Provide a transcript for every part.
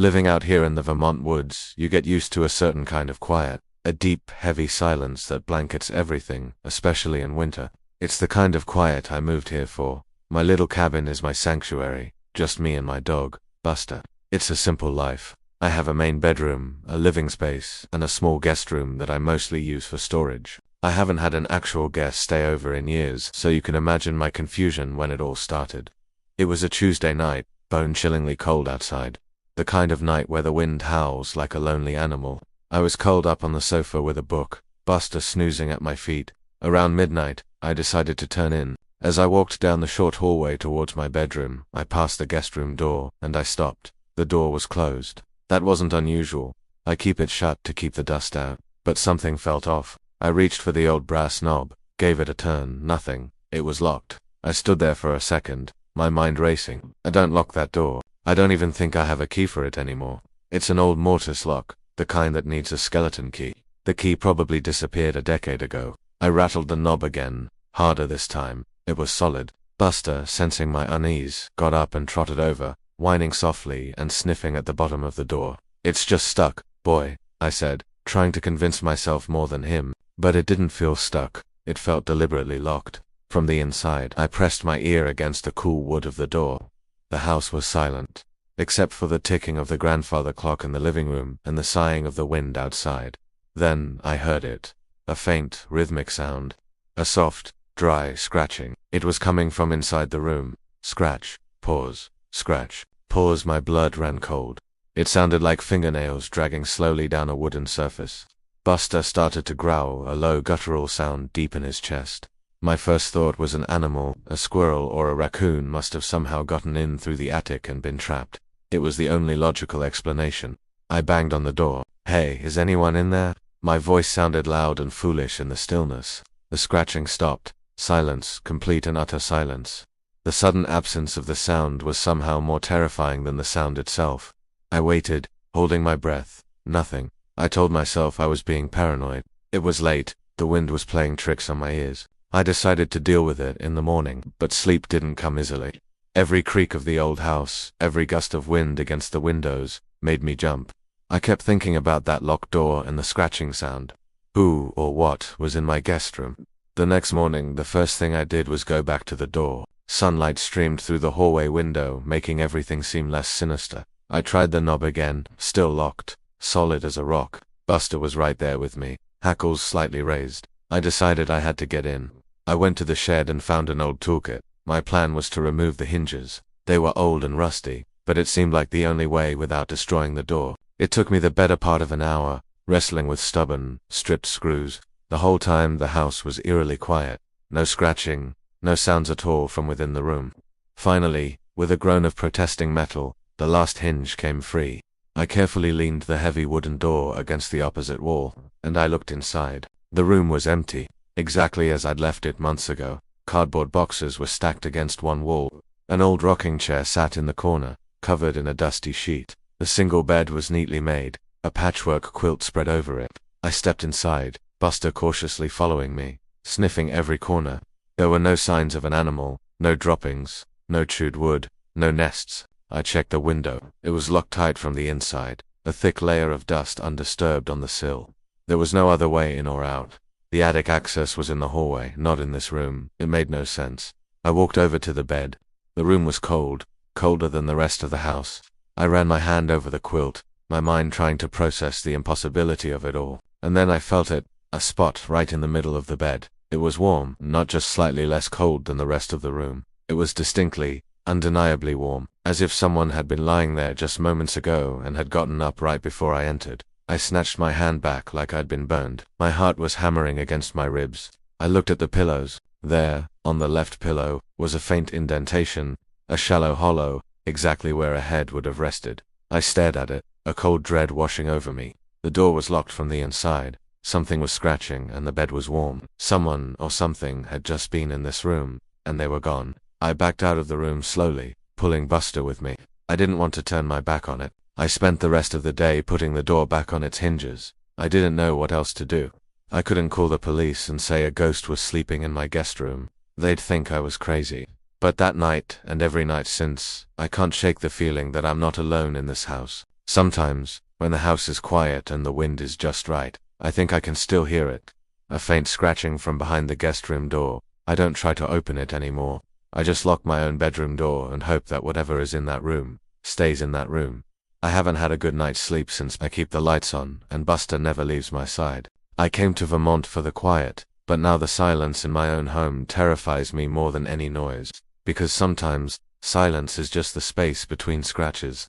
Living out here in the Vermont woods, you get used to a certain kind of quiet, a deep, heavy silence that blankets everything, especially in winter. It's the kind of quiet I moved here for. My little cabin is my sanctuary, just me and my dog, Buster. It's a simple life. I have a main bedroom, a living space, and a small guest room that I mostly use for storage. I haven't had an actual guest stay over in years, so you can imagine my confusion when it all started. It was a Tuesday night, bone-chillingly cold outside. The kind of night where the wind howls like a lonely animal. I was curled up on the sofa with a book, Buster snoozing at my feet. Around midnight, I decided to turn in. As I walked down the short hallway towards my bedroom, I passed the guest room door, and I stopped. The door was closed. That wasn't unusual. I keep it shut to keep the dust out. But something felt off. I reached for the old brass knob, gave it a turn, nothing. It was locked. I stood there for a second, my mind racing. I don't lock that door. I don't even think I have a key for it anymore. It's an old mortise lock, the kind that needs a skeleton key. The key probably disappeared a decade ago. I rattled the knob again, harder this time. It was solid. Buster, sensing my unease, got up and trotted over, whining softly and sniffing at the bottom of the door. "It's just stuck, boy," I said, trying to convince myself more than him. But it didn't feel stuck. It felt deliberately locked. From the inside, I pressed my ear against the cool wood of the door. The house was silent, except for the ticking of the grandfather clock in the living room and the sighing of the wind outside. Then I heard it. A faint, rhythmic sound. A soft, dry scratching. It was coming from inside the room. Scratch, pause, scratch, pause. My blood ran cold. It sounded like fingernails dragging slowly down a wooden surface. Buster started to growl, a low guttural sound deep in his chest. My first thought was an animal, a squirrel or a raccoon must have somehow gotten in through the attic and been trapped. It was the only logical explanation. I banged on the door. "Hey, is anyone in there?" My voice sounded loud and foolish in the stillness. The scratching stopped. Silence, complete and utter silence. The sudden absence of the sound was somehow more terrifying than the sound itself. I waited, holding my breath. Nothing. I told myself I was being paranoid. It was late. The wind was playing tricks on my ears. I decided to deal with it in the morning, but sleep didn't come easily. Every creak of the old house, every gust of wind against the windows, made me jump. I kept thinking about that locked door and the scratching sound. Who or what was in my guest room? The next morning, the first thing I did was go back to the door. Sunlight streamed through the hallway window, making everything seem less sinister. I tried the knob again, still locked, solid as a rock. Buster was right there with me, hackles slightly raised. I decided I had to get in. I went to the shed and found an old toolkit. My plan was to remove the hinges. They were old and rusty, but it seemed like the only way without destroying the door. It took me the better part of an hour, wrestling with stubborn, stripped screws. The whole time the house was eerily quiet. No scratching, no sounds at all from within the room. Finally, with a groan of protesting metal, the last hinge came free. I carefully leaned the heavy wooden door against the opposite wall, and I looked inside. The room was empty, exactly as I'd left it months ago. Cardboard boxes were stacked against one wall. An old rocking chair sat in the corner, covered in a dusty sheet. The single bed was neatly made, a patchwork quilt spread over it. I stepped inside, Buster cautiously following me, sniffing every corner. There were no signs of an animal, no droppings, no chewed wood, no nests. I checked the window. It was locked tight from the inside, a thick layer of dust undisturbed on the sill. There was no other way in or out. The attic access was in the hallway, not in this room. It made no sense. I walked over to the bed. The room was cold, colder than the rest of the house. I ran my hand over the quilt, my mind trying to process the impossibility of it all. And then I felt it, a spot right in the middle of the bed. It was warm, not just slightly less cold than the rest of the room. It was distinctly, undeniably warm, as if someone had been lying there just moments ago and had gotten up right before I entered. I snatched my hand back like I'd been burned. My heart was hammering against my ribs. I looked at the pillows. There, on the left pillow, was a faint indentation, a shallow hollow, exactly where a head would have rested. I stared at it, a cold dread washing over me. The door was locked from the inside. Something was scratching and the bed was warm. Someone or something had just been in this room, and they were gone. I backed out of the room slowly, pulling Buster with me. I didn't want to turn my back on it. I spent the rest of the day putting the door back on its hinges. I didn't know what else to do. I couldn't call the police and say a ghost was sleeping in my guest room. They'd think I was crazy. But that night, and every night since, I can't shake the feeling that I'm not alone in this house. Sometimes, when the house is quiet and the wind is just right, I think I can still hear it. A faint scratching from behind the guest room door. I don't try to open it anymore. I just lock my own bedroom door and hope that whatever is in that room stays in that room. I haven't had a good night's sleep since I keep the lights on, and Buster never leaves my side. I came to Vermont for the quiet, but now the silence in my own home terrifies me more than any noise, because sometimes, silence is just the space between scratches.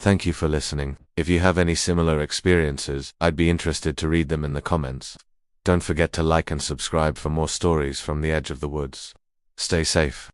Thank you for listening. If you have any similar experiences, I'd be interested to read them in the comments. Don't forget to like and subscribe for more stories from the edge of the woods. Stay safe.